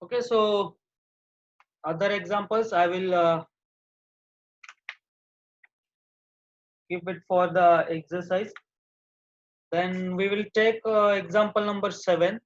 Okay, so other examples I will keep it for the exercise. Then we will take example number 7.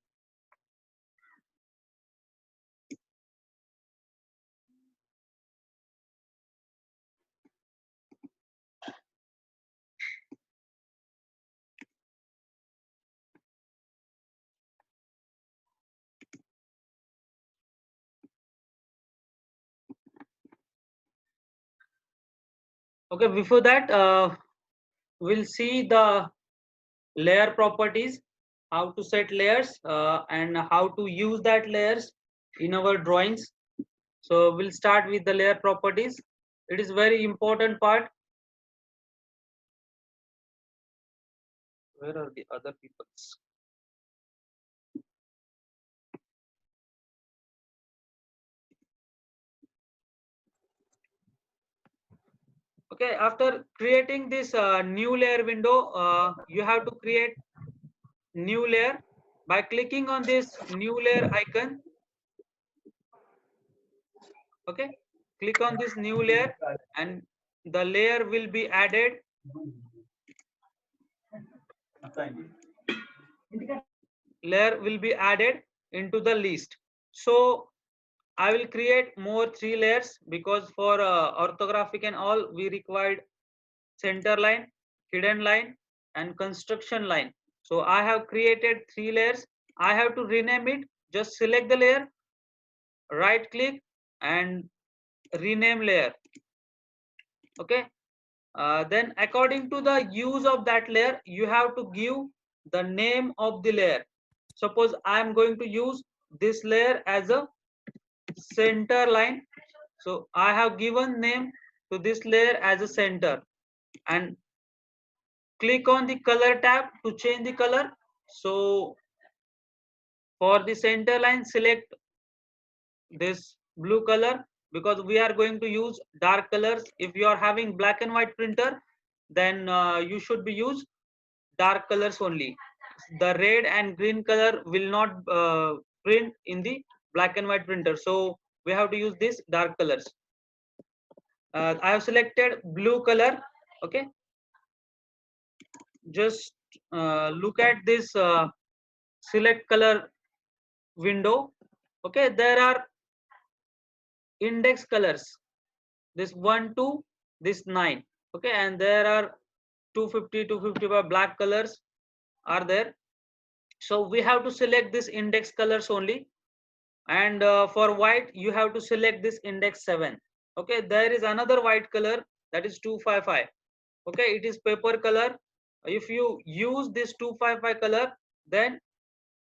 Okay, before that we'll see the layer properties, how to set layers and how to use that layers in our drawings. So we'll start with the layer properties. It is very important part. Where are the other peoples? Okay, after creating this new layer window, you have to create new layer by clicking on this new layer icon. Okay, click on this new layer and the layer will be added. Layer will be added into the list. So I will create more 3 layers because for orthographic and all we required center line, hidden line and construction line. So I have created 3 layers. I have to rename it. Just select the layer, right click and rename layer. Okay. Then according to the use of that layer, you have to give the name of the layer. Suppose I am going to use this layer as a center line. So I have given name to this layer as a center and click on the color tab to change the color. So for the center line, select this blue color because we are going to use dark colors. If you are having black and white printer, then you should be use dark colors only. The red and green color will not print in the black and white printer. So we have to use this dark colors. I have selected blue color. Okay, just look at this select color window. Okay, there are index colors, this 1 2 this 9. Okay, and there are 250 255 black colors are there. So we have to select this index colors only, and for white you have to select this index 7. Okay, there is another white color, that is 255. Okay, it is paper color. If you use this 255 color, then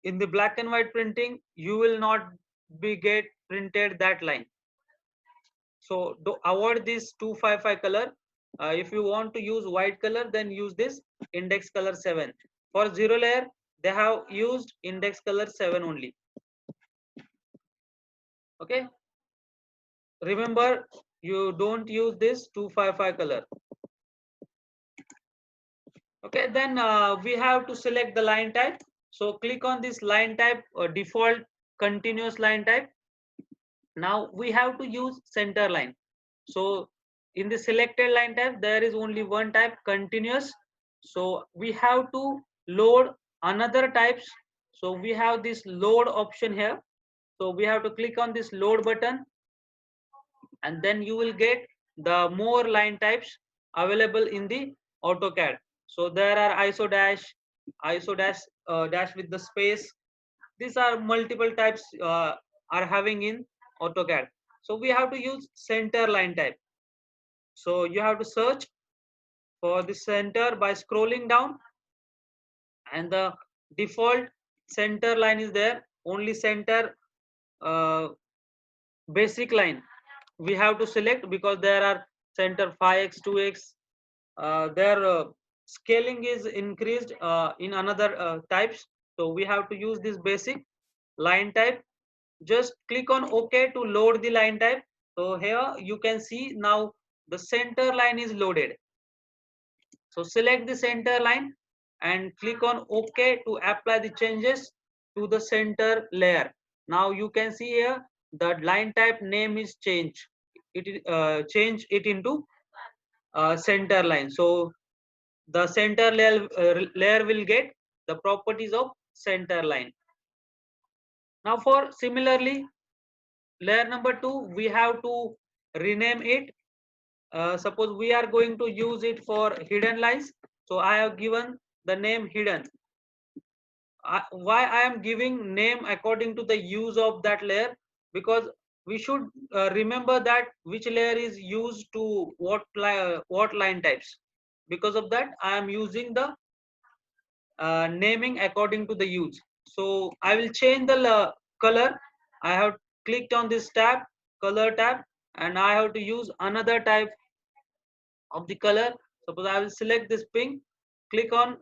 in the black and white printing you will not be get printed that line. So to avoid this 255 color, if you want to use white color, then use this index color 7. For zero layer they have used index color 7 only. Okay, remember you don't use this 255 color. Okay, then we have to select the line type. So click on this line type, default continuous line type. Now we have to use center line. So in the selected line type there is only one type, continuous. So we have to load another types. So we have this load option here. So we have to click on this load button and then you will get the more line types available in the AutoCAD. So there are ISO dash, dash with the space. These are multiple types are having in AutoCAD. So we have to use center line type. So you have to search for the center by scrolling down, and the default center line is there. Only center uh, basic line we have to select because there are center 5x 2x. Their scaling is increased in another types. So we have to use this basic line type. Just click on OK to load the line type. So here you can see now the center line is loaded. So select the center line and click on OK to apply the changes to the center layer. Now you can see here the line type name is changed. Change it into center line. So the center layer will get the properties of center line. Now for similarly layer number 2, we have to rename it. Suppose we are going to use it for hidden lines. So I have given the name hidden. Why I am giving name according to the use of that layer? Because we should remember that which layer is used to what line types. Because of that, I am using the naming according to the use. So I will change the color. I have clicked on this tab, color tab, and I have to use another type of the color. Suppose I will select this pink, click on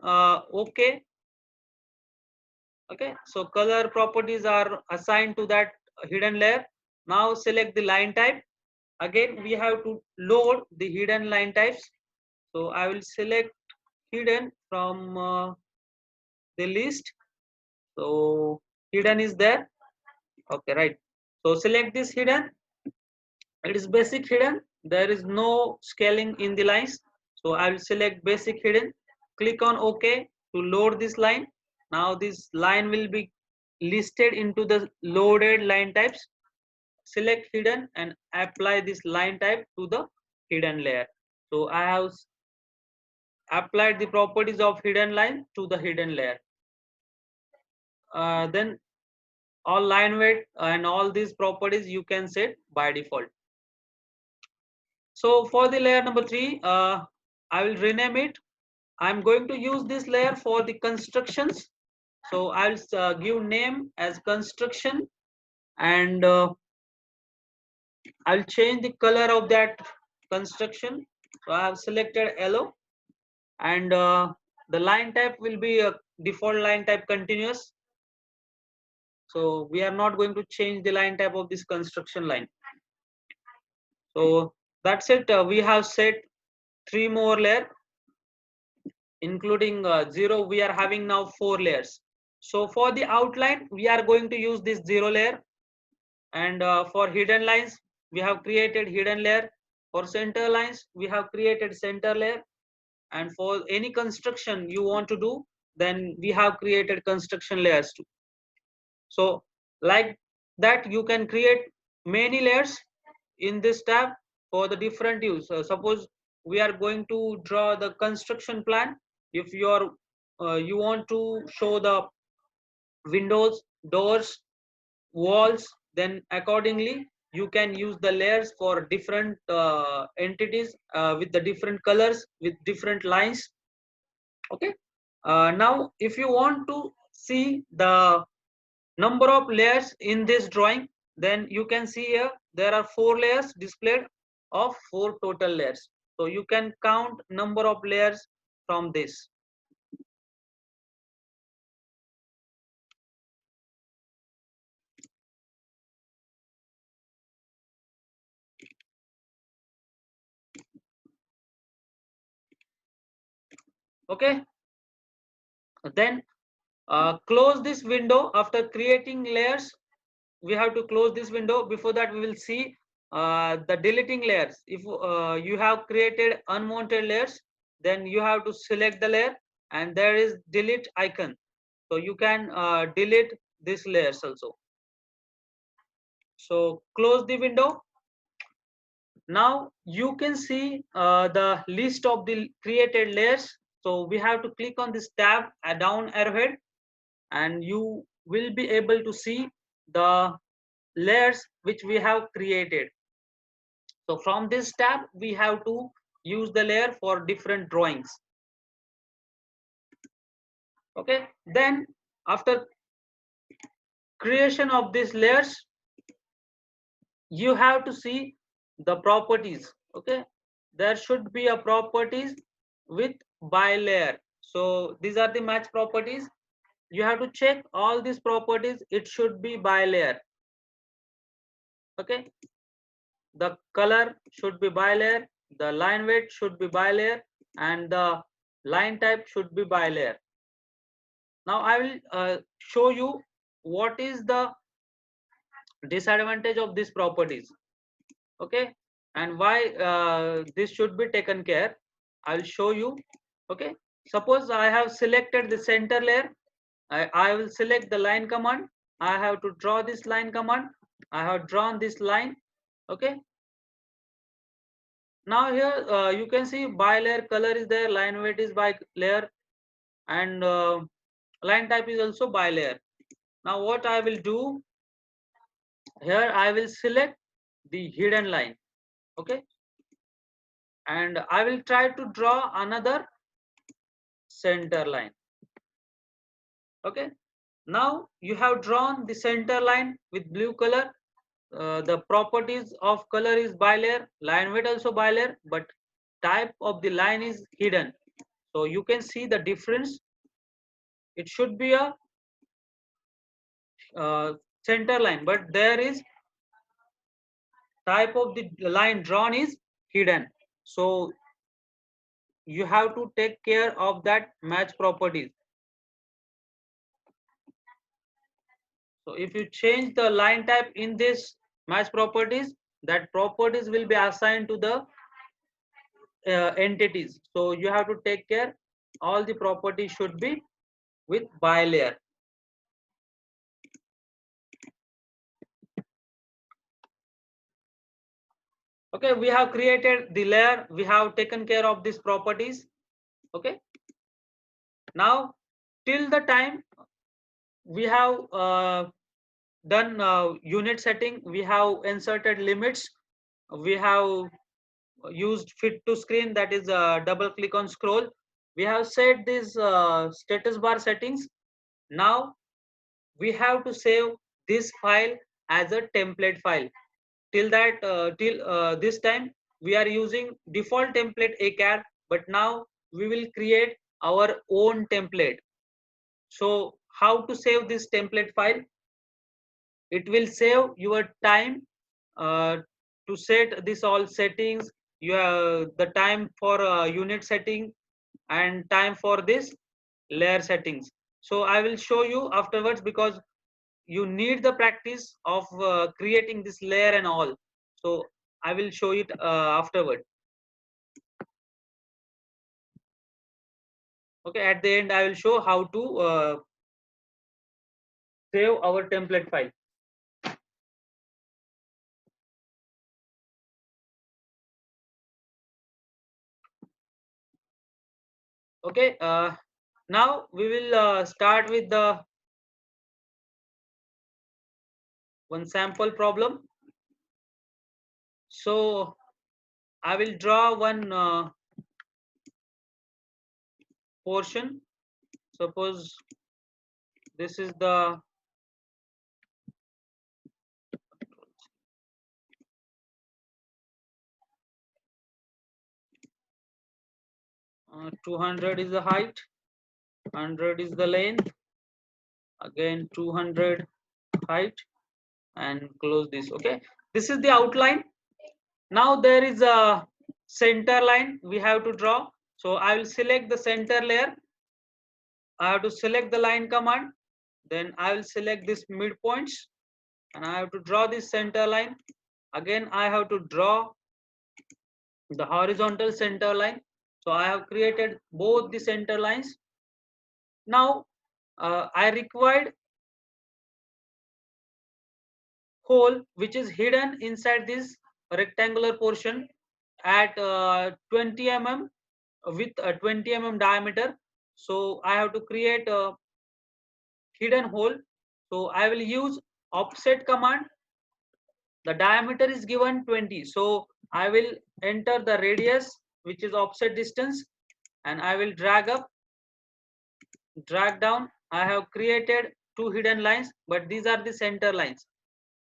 OK. Okay, so color properties are assigned to that hidden layer. Now select the line type. Again, we have to load the hidden line types. So I will select hidden from the list. So hidden is there. Okay, right. So select this hidden. It is basic hidden. There is no scaling in the lines. So I will select basic hidden. Click on OK to load this line. Now this line will be listed into the loaded line types. Select hidden and apply this line type to the hidden layer. So I have applied the properties of hidden line to the hidden layer. Then all line weight and all these properties you can set by default. So for the layer number 3, I will rename it. I'm going to use this layer for the constructions. So I'll give name as construction, and I'll change the color of that construction. So I have selected yellow, and the line type will be a default line type continuous. So we are not going to change the line type of this construction line. So that's it. We have set 3 more layer, including 0. We are having now 4 layers. So for the outline, we are going to use this 0 layer, and for hidden lines, we have created hidden layer. For center lines, we have created center layer, and for any construction you want to do, then we have created construction layers too. So like that, you can create many layers in this tab for the different use. Suppose we are going to draw the construction plan. If you want to show the windows, doors, walls, then accordingly you can use the layers for different entities with the different colors, with different lines. Okay, now if you want to see the number of layers in this drawing, then you can see here there are 4 layers displayed of 4 total layers. So you can count number of layers from this. Okay, then close this window. After creating layers, we have to close this window. Before that, we will see the deleting layers. If you have created unwanted layers, then you have to select the layer, and there is delete icon. So you can delete these layers also. So close the window. Now you can see the list of the created layers. So we have to click on this tab, a down arrowhead, and you will be able to see the layers which we have created. So from this tab, we have to use the layer for different drawings. Okay, then after creation of these layers, you have to see the properties. Okay, there should be a properties with by layer. So these are the match properties. You have to check all these properties. It should be by layer. Okay, the color should be by layer, the line weight should be by layer, and the line type should be by layer. Now I will show you what is the disadvantage of these properties. Okay, and why this should be taken care, I'll show you. Okay, suppose I have selected the center layer. I will select the line command. I have to draw this line command. I have drawn this line. Okay, now here you can see by layer color is there, line weight is by layer, and line type is also by layer. Now what I will do here, I will select the hidden line. Okay, and I will try to draw another center line. Okay, now you have drawn the center line with blue color. The properties of color is bilayer, line weight also bilayer, but type of the line is hidden. So you can see the difference. It should be a center line, but there is type of the line drawn is hidden. So you have to take care of that match properties. So if you change the line type in this match properties, that properties will be assigned to the entities. So you have to take care, all the properties should be with bilayer. Okay, we have created the layer, we have taken care of these properties. Okay, now till the time we have done unit setting, we have inserted limits, we have used fit to screen, that is double click on scroll, we have set these status bar settings. Now we have to save this file as a template file. Till this time we are using default template ACAD, but now we will create our own template. So how to save this template file? It will save your time uh, to set this all settings. You have the time for unit setting and time for this layer settings. So I will show you afterwards, because you need the practice of creating this layer and all. So I will show it afterward. Okay, at the end I will show how to save our template file. Okay, now we will start with the one sample problem. So I will draw one portion. Suppose this is the 200 is the height, 100 is the length, again 200 height, and close this. Okay, this is the outline. Now there is a center line we have to draw. So I will select the center layer. I have to select the line command. Then I will select this midpoints, and I have to draw this center line. Again I have to draw the horizontal center line. So I have created both the center lines. Now I required hole which is hidden inside this rectangular portion at 20 mm with a 20 mm diameter. So I have to create a hidden hole. So I will use offset command. The diameter is given 20. So I will enter the radius, which is offset distance, and I will drag up, drag down. I have created two hidden lines, but these are the center lines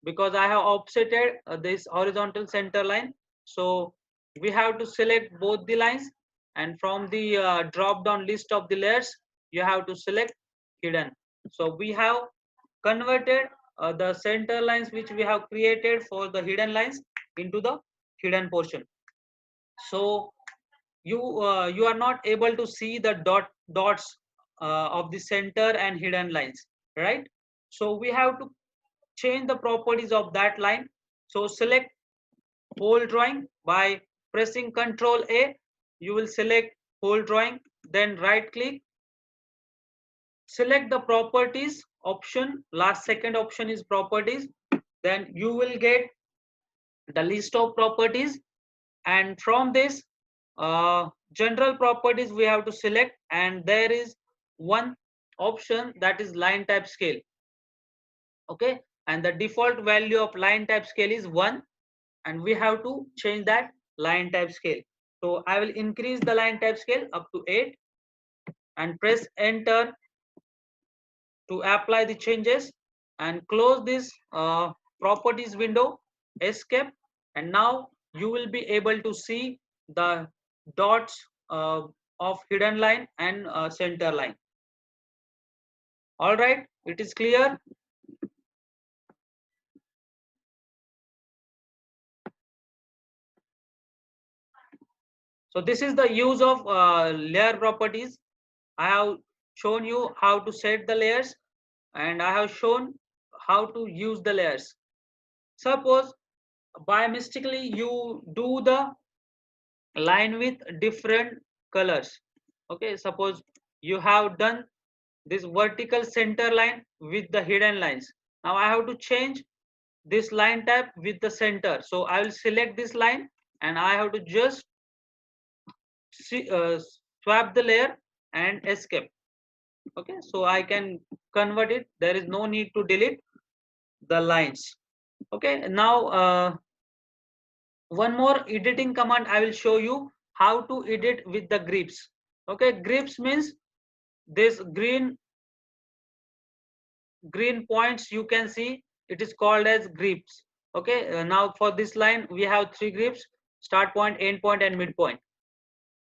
because I have offsetted this horizontal center line. So we have to select both the lines, and from the drop down list of the layers you have to select hidden. So we have converted the center lines which we have created for the hidden lines into the hidden portion. So you are not able to see the dots of the center and hidden lines, right? So we have to change the properties of that line. So select whole drawing by pressing Ctrl A. You will select whole drawing, then right click, select the properties option. Last second option is properties. Then you will get the list of properties, and from this general properties we have to select, and there is one option that is line type scale. Okay, and the default value of line type scale is 1, and we have to change that line type scale. So I will increase the line type scale up to 8 and press enter to apply the changes, and close this properties window, escape, and now you will be able to see the dots of hidden line and center line. All right, it is clear. So this is the use of layer properties. I have shown you how to set the layers, and I have shown how to use the layers. Suppose by mistakenly you do the line with different colors. Okay, suppose you have done this vertical center line with the hidden lines. Now I have to change this line type with the center. So I will select this line, and I have to just swap the layer and escape. Okay, so I can convert it. There is no need to delete the lines. Okay, now one more editing command I will show you how to edit with the grips. Okay, grips means this green points you can see, it is called as grips. Okay, now for this line we have 3 grips: start point, end point, and midpoint.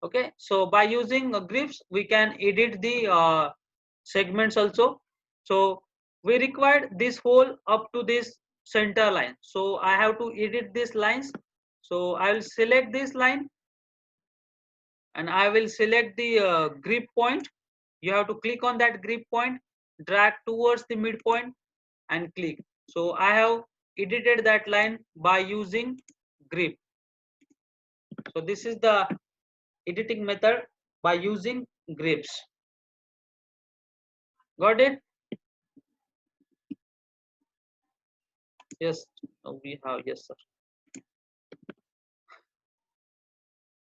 Okay, so by using grips we can edit the segments also. So we required this whole up to this center line, so I have to edit these lines. So I will select this line, and I will select the grip point. You have to click on that grip point, drag towards the midpoint, and click. So I have edited that line by using grip. So this is the editing method by using grips. Got it? Yes, we have. Yes, sir.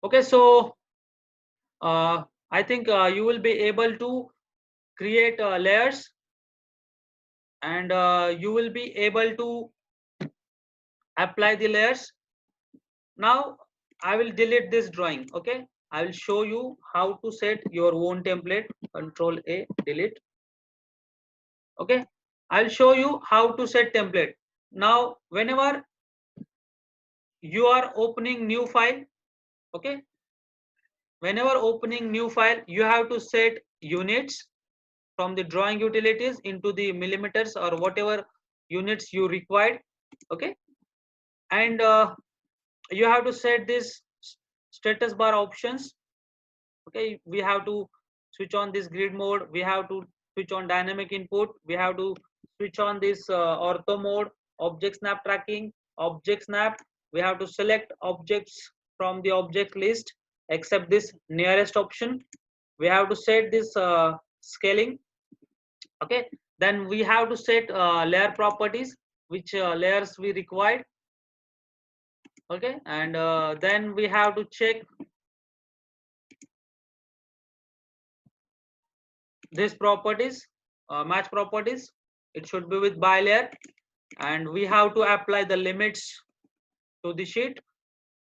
Okay, so I think you will be able to create layers, and you will be able to apply the layers. Now I will delete this drawing. Okay, I will show you how to set your own template. Control A, delete. Okay, I'll show you how to set template. Now whenever you are opening new file, okay, whenever opening new file you have to set units from the drawing utilities into the millimeters or whatever units you required. Okay, and you have to set this status bar options. Okay, we have to switch on this grid mode, we have to switch on dynamic input, we have to switch on this ortho mode, object snap tracking, object snap. We have to select objects from the object list except this nearest option. We have to set this scaling. Okay, then we have to set layer properties, which layers we required. Okay, and then we have to check these properties, match properties. It should be with by layer, and we have to apply the limits to the sheet.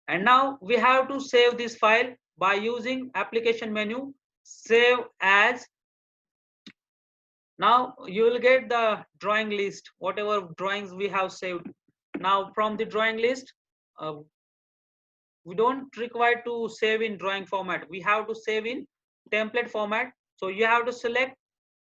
And now we have to save this file by using application menu, save as. Now you will get the drawing list, whatever drawings we have saved. Now from the drawing list, we don't require to save in drawing format, we have to save in template format. So you have to select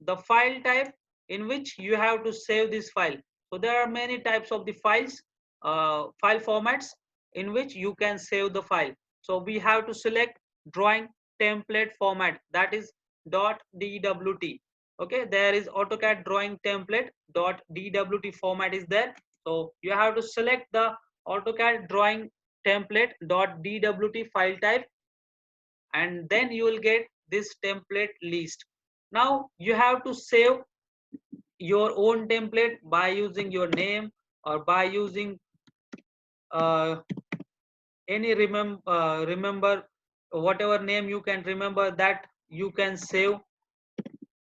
the file type in which you have to save this file. So there are many types of the files, file formats in which you can save the file. So we have to select drawing template format, that is .dwt. Okay, there is AutoCAD drawing template .dwt format is there. So you have to select the AutoCAD drawing template .dwt file type, and then you will get this template list. Now you have to save your own template by using your name, or by using uh, any remember whatever name you can remember, that you can save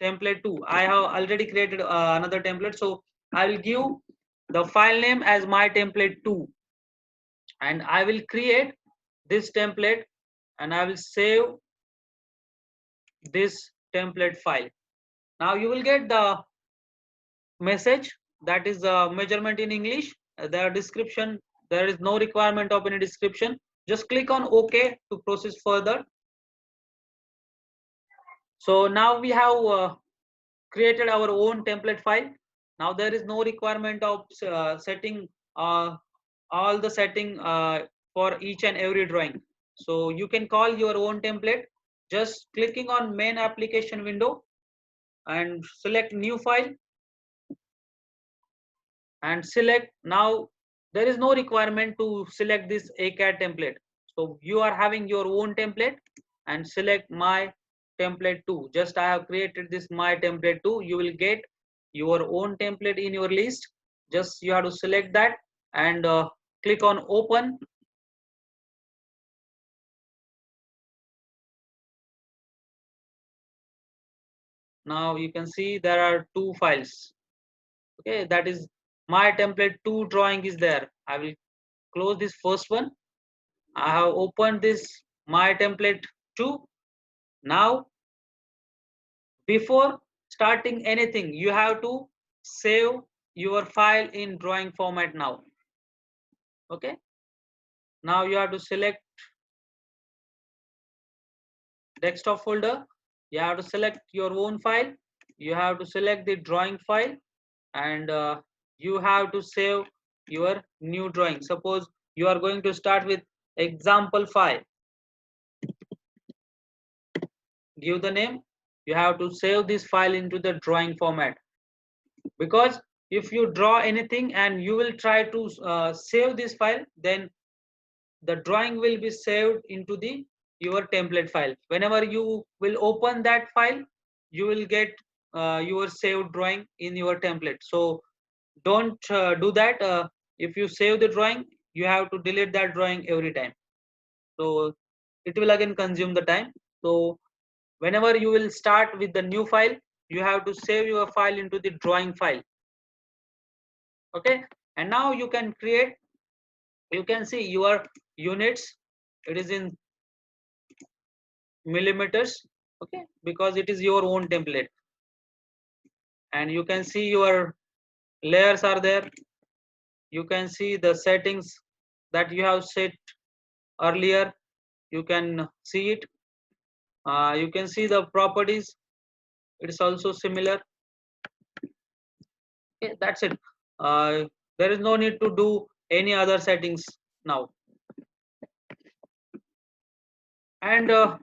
template 2. I have already created another template, so I will give the file name as my template 2, and I will create this template, and I will save this template file. Now you will get the message, that is measurement in English. Their description, there is no requirement of any description. Just click on OK to proceed further. So now we have created our own template file. Now there is no requirement of setting all the setting for each and every drawing. So you can call your own template just clicking on main application window and select new file and select. Now there is no requirement to select this ACAD template. So you are having your own template, and select my template 2. Just I have created this my template 2. You will get your own template in your list. Just you have to select that and click on open. Now you can see there are two files. Okay, that is my template 2 drawing is there. I will close this first one. I have opened this my template 2. Now before starting anything, you have to save your file in drawing format now. Okay, now you have to select desktop folder. You have to select your own file. You have to select the drawing file, and you have to save your new drawing. Suppose you are going to start with example file. Give the name. You have to save this file into the drawing format, because if you draw anything and you will try to save this file, then the drawing will be saved into the your template file. Whenever you will open that file, you will get your saved drawing in your template. So don't do that. If you save the drawing, you have to delete that drawing every time, so it will again consume the time. So whenever you will start with the new file, you have to save your file into the drawing file. Okay, and now you can create, you can see your units. It is in millimeters. Okay, because it is your own template, and you can see your layers are there. You can see the settings that you have set earlier. You can see it. You can see the properties. It is also similar. Okay, that's it. There is no need to do any other settings now. And I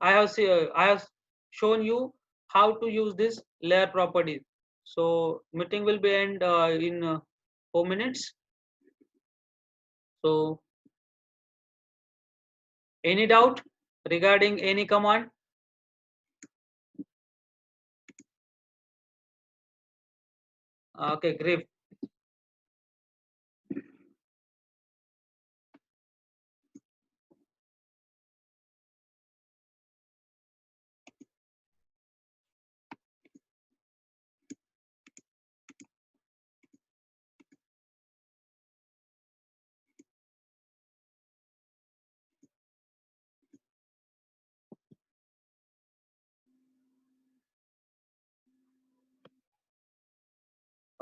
have shown you how to use this layer property. So meeting will be end in 4 minutes. So any doubt regarding any command? Okay, great.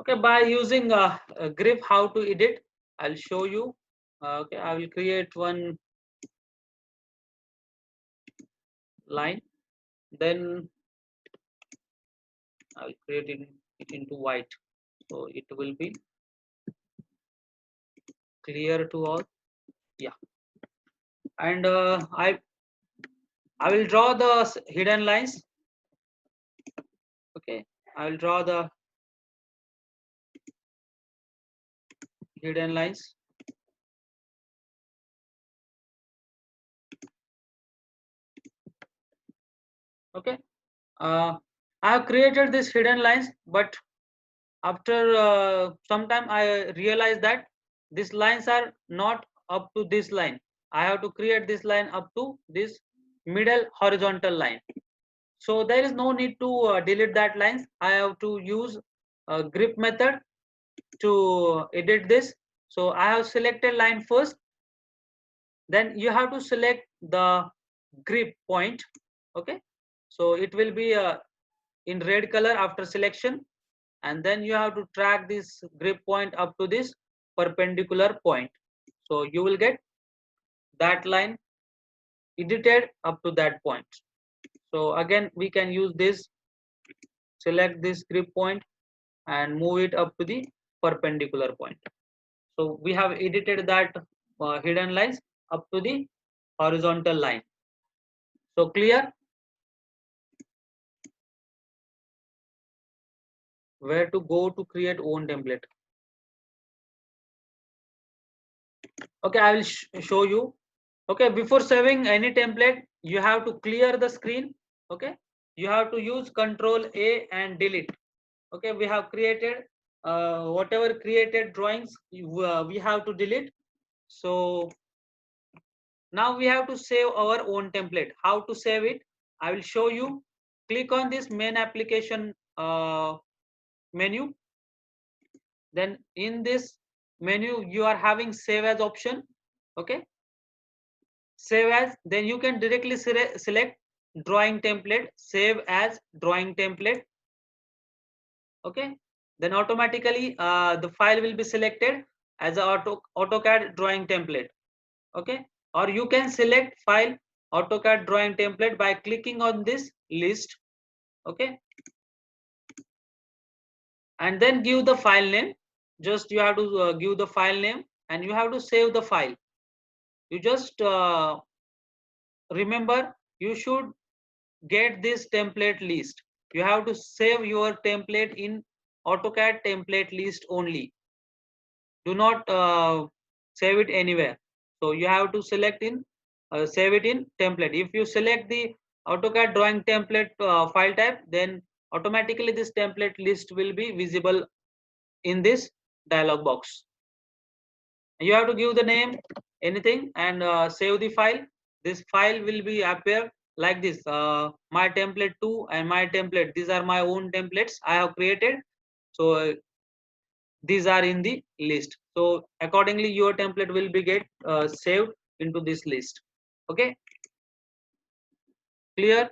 Okay, by using grip how to edit, I'll show you. Okay, I will create one line, then I'll create it into white, so it will be clear to all. Yeah, and I will draw the hidden lines. I will draw the hidden lines. Okay. I have created this hidden lines, but after some time I realized that these lines are not up to this line. I have to create this line up to this middle horizontal line. So there is no need to delete that lines. I have to use a grip method to edit this. So I have selected line first, then you have to select the grip point. Okay, so it will be in red color after selection, and then you have to track this grip point up to this perpendicular point. So you will get that line edited up to that point. So again we can use this, select this grip point and move it up to the perpendicular point. So we have edited that hidden lines up to the horizontal line. So clear? Where to go to create own template? Okay, I will show you. Okay, before saving any template you have to clear the screen. Okay, you have to use Control A and delete. Okay, we have created whatever created drawings we have to delete. So now we have to save our own template. How to save it? I will show you. Click on this main application menu. Then in this menu you are having save as option. Okay, save as, then you can directly select drawing template, save as drawing template. Okay, then automatically the file will be selected as a AutoCAD drawing template. Okay, or you can select file AutoCAD drawing template by clicking on this list. Okay, and then give the file name. Just you have to give the file name and you have to save the file. You just remember, you should get this template list. You have to save your template in AutoCAD template list only. Do not save it anywhere. So you have to select in save it in template. If you select the AutoCAD drawing template file type, then automatically this template list will be visible in this dialog box. You have to give the name, anything, and save the file. This file will be appear like this, my template 2 and my template. These are my own templates I have created. So these are in the list. So accordingly your template will be get saved into this list. Okay, clear?